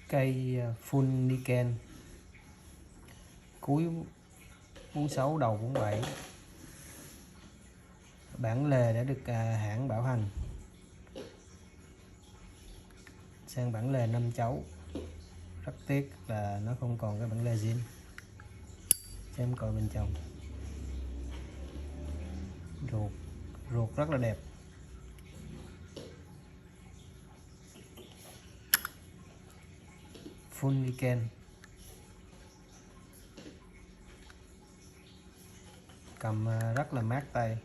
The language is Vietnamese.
Cây full niken, cuối 46 đầu 47, bản lề đã được hãng bảo hành sang bản lề 5 chấu. Rất tiếc là nó không còn cái bản lề zin. Xem coi bên trong, ruột rất là đẹp. Full niken, cầm rất là mát tay.